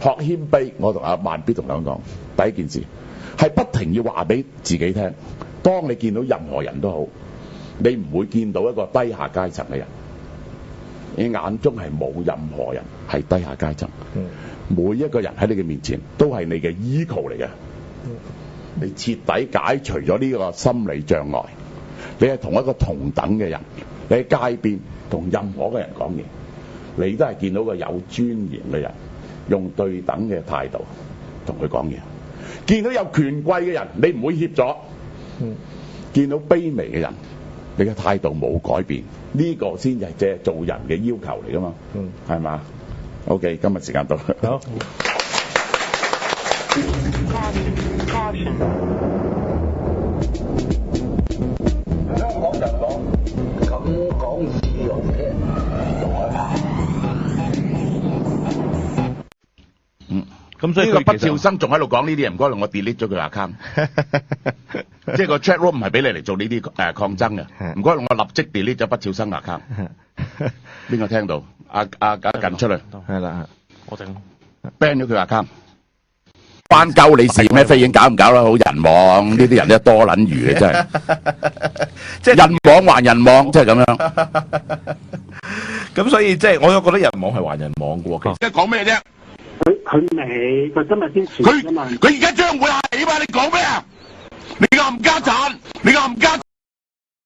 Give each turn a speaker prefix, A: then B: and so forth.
A: 學謙卑，我同阿萬必同兩講，第一件事係不停要話俾自己聽，當你見到任何人都好，你唔會見到一個低下階層嘅人，你眼中係冇任何人係低下階層，每一個人喺你嘅面前都係你嘅 equal 嚟嘅，你徹底解除咗呢個心理障礙，你係同一個同等嘅人，你喺街邊同任何嘅人講嘢，你都係見到個有尊嚴嘅人，用對等嘅態度同佢講嘢。見到有權貴嘅人，你唔會協助；見到卑微嘅人，你嘅態度冇改變，呢個先係即係做人嘅要求嚟噶嘛，係嘛？OK， 今日時間到。好。香港人講咁講自由嘅，咁所以呢個不肖生仲喺度講呢啲嘢，唔該我 delete 咗佢 account， 即係個 chat room 唔係俾你嚟做呢啲抗爭嘅，唔該我立即 delete 咗不肖生 account。邊個聽到？阿近出嚟，係啦，我整 ban 咗佢 account。班鳩你事咩？飛影搞唔搞啦？好人網呢啲人咧多撚餘嘅真係，即係人網還人網，即係咁樣。
B: 咁所以即係我都覺得人網係還人網嘅喎。
A: 而家講咩啫？
C: 佢未，佢今日先傳㗎嘛。
A: 佢而家將會係嘛？你講咩啊？你個冚家鏟，你個冚家！